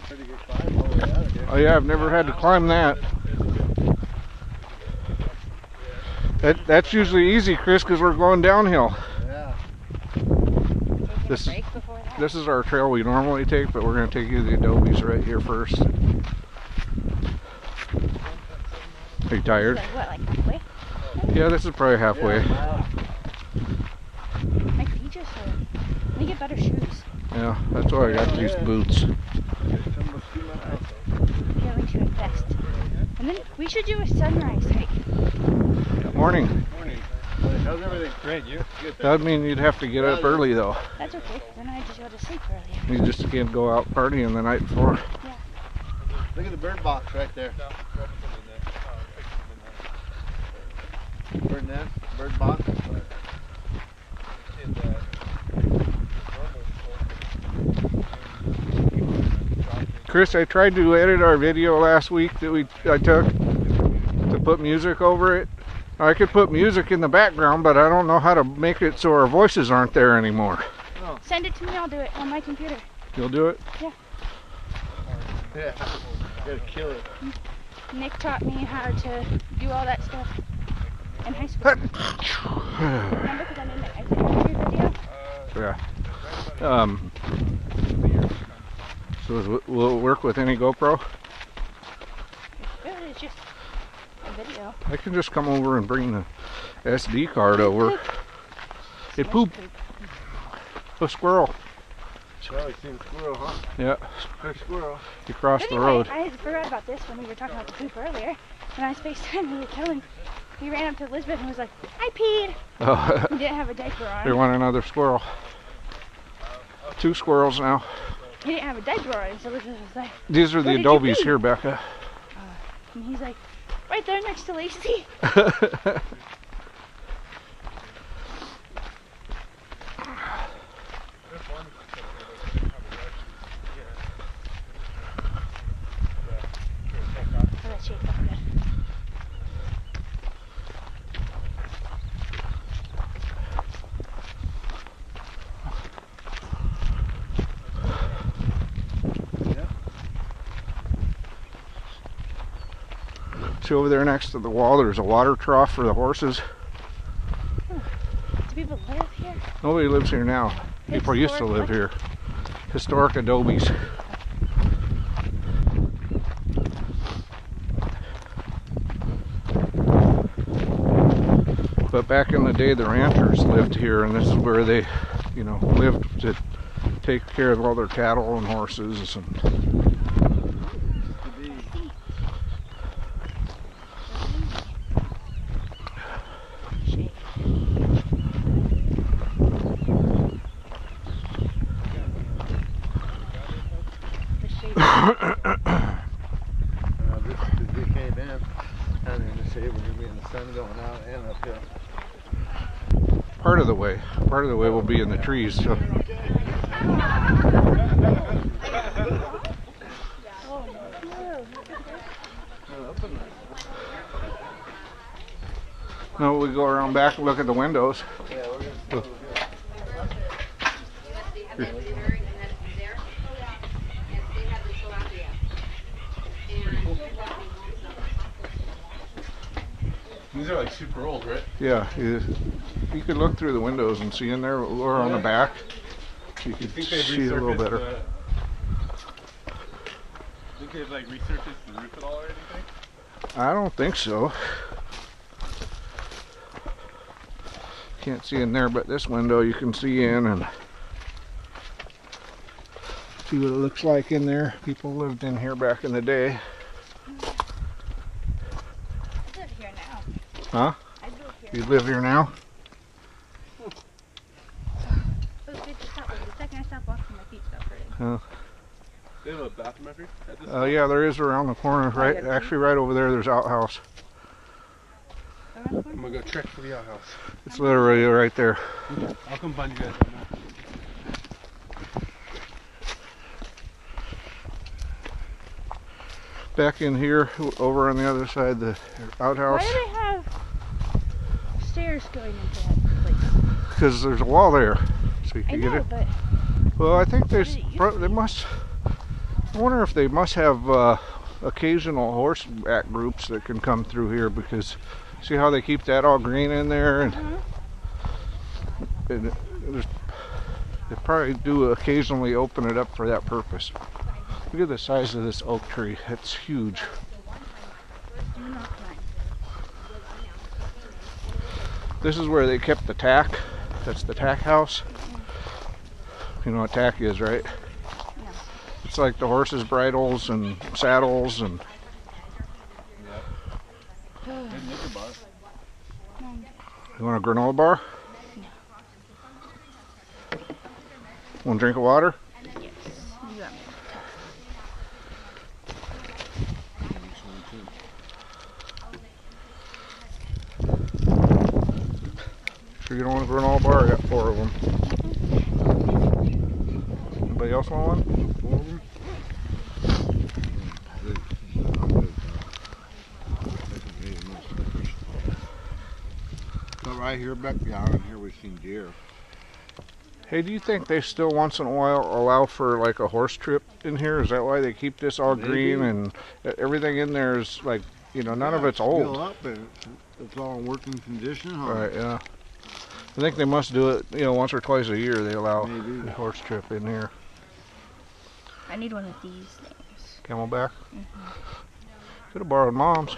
Pretty good climb all the way out of here. Oh yeah, I've never had to climb that. That's usually easy, Chris, because we're going downhill. Yeah. This is our trail we normally take, but we're going to take you to the adobes right here first. Are you tired? What, like halfway? Yeah, this is probably halfway. Yeah. My feet just hurt. I need to get better shoes. Yeah, that's why I got these boots. Yeah, we should invest. And then we should do a sunrise hike. Morning. Morning. How's everything? Great, you? Good. That would mean you'd have to get up early though. That's okay. Then I just go to sleep earlier. You just can't go out partying the night before. Yeah. Look at the bird box right there. Bird nest, bird box. Chris, I tried to edit our video last week that I took to put music over it. I could put music in the background, but I don't know how to make it so our voices aren't there anymore. Oh. Send it to me, I'll do it on my computer. You'll do it? Yeah. Yeah. Gotta kill it. Nick taught me how to do all that stuff in high school. Remember, because I'm in the exit video? Yeah. So will it work with any GoPro? It's just a video. I can just come over and bring the SD card over. It pooped. A squirrel. Charlie seen a squirrel, huh? Yeah. There's a squirrel. He crossed But the anyway, road. I forgot about this when we were talking about the poop earlier. When I was FaceTime, we were telling, he ran up to Elizabeth and was like, I peed. Oh, He didn't have a diaper on. they want another squirrel. 2 squirrels now. He didn't have a diaper on, so Elizabeth was like, These are the Where did you adobes pee? here, Becca. and he's like, right there next to Lacey. Oh, that shape looks good. See over there next to the wall, there's a water trough for the horses. Do people live here? Nobody lives here now. People used to live here. Historic adobes. But back in the day, the ranchers lived here, and this is where they, you know, lived to take care of all their cattle and horses. And This is we came in, and in the shade we're gonna be in the sun going out and uphill. part of the way will be in the trees. So. No, we go around back and look at the windows. Yeah, we're gonna These are like super old, right? Yeah, you could look through the windows and see in there, or on the back. You could Think they've see it a little resurfaced better. Think they've like resurfaced the roof at all or anything? I don't think so. Can't see in there, but this window you can see in and see what it looks like in there. People lived in here back in the day. I live here now. Huh? I live here. You live here now? It was good to stop. The second I stopped walking, my feet stopped hurting. They have a bathroom up here? At this Yeah, there is around the corner, right? Actually, right over there, there's outhouse. I'm gonna go check for the outhouse. It's literally right there. I'll come find you guys right now. Back in here, over on the other side, the outhouse. Why do they have stairs going into that place? Because there's a wall there, so you I can get know, it. but Well, I think What did it used to they must. I wonder if they must have occasional horseback groups that can come through here, because see how they keep that all green in there, and, and they probably do occasionally open it up for that purpose. Look at the size of this oak tree. It's huge. This is where they kept the tack. That's the tack house. You know what tack is, right? No. It's like the horses' bridles and saddles and. You want a granola bar? No. Want a drink of water? Yes. You got me. Sure you don't want a granola bar? I got 4 of them. Anybody else want one? 4 of them? So right here, back behind here, we've seen deer. Hey, do you think they still once in a while allow for like a horse trip in here? Is that why they keep this all green and everything in there is like, you know, none of it's Still old? up and it's all in working condition, huh? Right, yeah. I think they must do it, you know, once or twice a year they allow Maybe. a horse trip in here. I need one of these things. Camelback? Could have borrowed Mom's.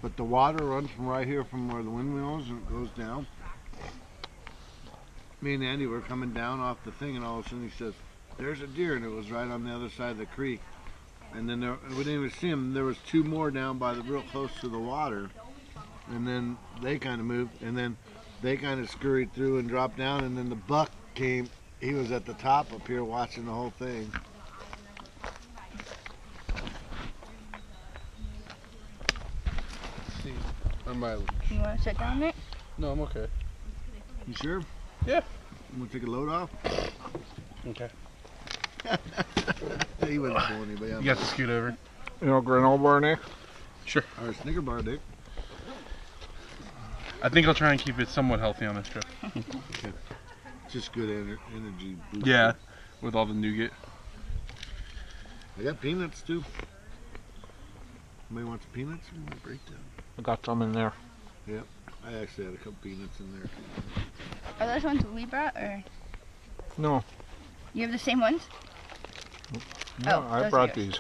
But the water runs from right here, from where the windmills, and it goes down. Me and Andy were coming down off the thing, and all of a sudden he says, "There's a deer," and it was right on the other side of the creek. And then we didn't even see him. There was 2 more down by the real close to the water, and then they kind of moved, and then they kind of scurried through and dropped down, and then the buck came. He was at the top up here watching the whole thing. See, on my. You want to sit down there? No, I'm okay. You sure? Yeah. You want to take a load off? Okay. He wasn't pulling anybody out. You got to scoot over. You know, granola bar, Nick? Sure. Our Snicker bar, Dick. I think I'll try and keep it somewhat healthy on this trip. Just good energy boost. Yeah, with all the nougat. I got peanuts too. Somebody wants peanuts? Break them. I got some in there. I actually had a couple peanuts in there. Are those ones we brought, or No, you have the same ones? no, Oh, I those are brought yours. these.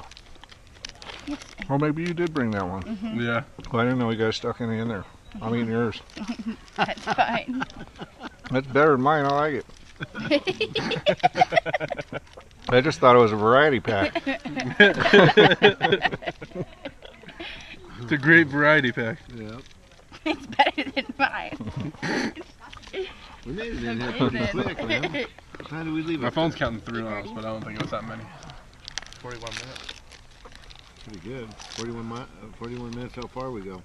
Yes. Well, maybe you did bring that one. Yeah. Well, I didn't know you guys stuck any in there. I'm eating yours. That's fine. That's better than mine. I like it. I just thought it was a variety pack. It's a great variety pack. Yeah. It's better than mine. We made it in here pretty quick, man. What time did we leave? My it phone's there? counting 3 miles, but I don't think it was that many. 41 minutes. Pretty good. 41 minutes. How far we go?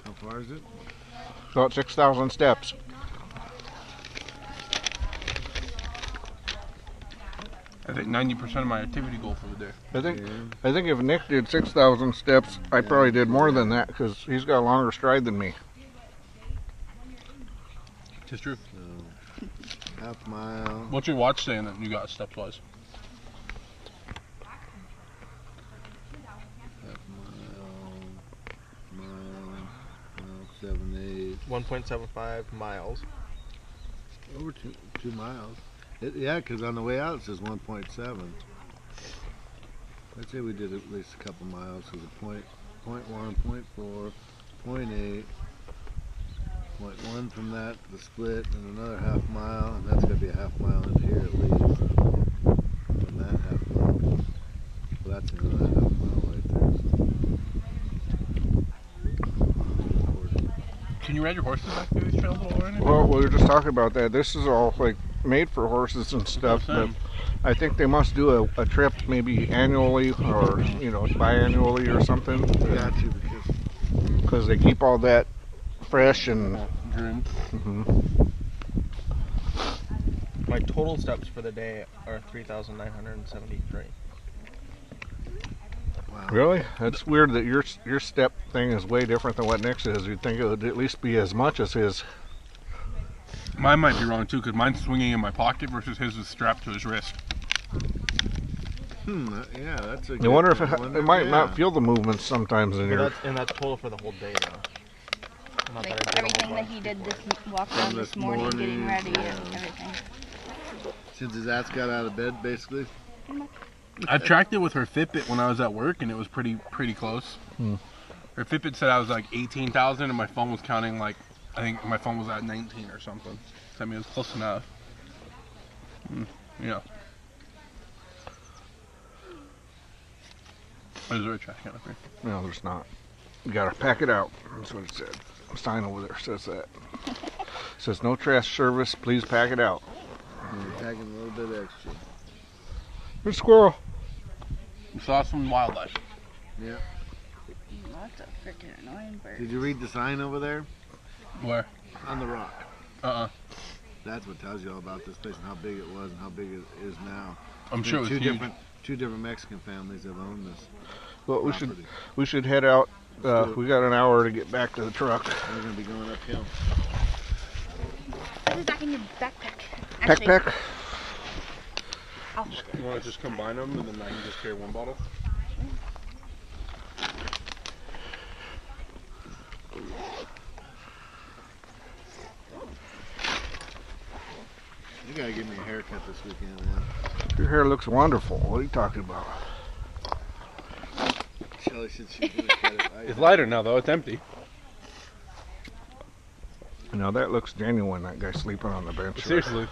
How far is it? About 6,000 steps. I think 90% of my activity goal for the day. I think if Nick did 6,000 steps, I probably did more than that because he's got a longer stride than me. It's true. So, half mile. What's your watch saying that you got steps wise? Half mile, 7, 8. 1.75 miles. Over 2 miles. Yeah, because on the way out it says 1.7. I'd say we did at least a couple miles. So the point 1, 0.4, 0.8, 0.1 from that, the split, and another half mile, and that's going to be a half mile into here at least. From that half mile. Well, that's another half mile right there. Can you ride your horses back through these trails at all or anything? Well, we were just talking about that. This is all like made for horses and stuff, but I think they must do a trip maybe annually or, you know, biannually or something. You got to, Because they keep all that fresh and. Groomed. My total steps for the day are 3,973. wow. Really? That's weird that your step thing is way different than what Nick's is. You'd think it would at least be as much as his. Mine might be wrong too, because mine's swinging in my pocket versus his is strapped to his wrist. Yeah, that's a I good wonder if thing. it might not feel the movements sometimes in here. That's total for the whole day, though. Not that I Like did a whole everything that bunch. he did this walk around this morning, getting ready and everything. Since his ass got out of bed, basically. I tracked it with her Fitbit when I was at work, and it was pretty close. Her Fitbit said I was like 18,000, and my phone was counting like, I think my phone was at 19 or something. So, I mean, it was close enough. Yeah. Is there a trash can up here? No, there's not. You gotta pack it out. That's what it said. The sign over there says that. It says no trash service. Please pack it out. We're packing a little bit extra. There's a squirrel. We saw some wildlife. Yeah. Lots of freaking annoying birds. Did you read the sign over there? Where? On the rock. That's That's what tells you all about this place and how big it was and how big it is now. I'm sure it was two huge. two different Mexican families have owned this. Well, property. we should head out. We got an hour to get back to the truck. We're gonna be going uphill. This is back in your backpack. Backpack. I'll hold it. You want to just combine them, and then I can just carry one bottle? You gotta give me a haircut this weekend, man. Your hair looks wonderful. What are you talking about? Shelly said she was gonna cut it. It's lighter now, though. It's empty. Now that looks genuine. That guy sleeping on the bench. Seriously.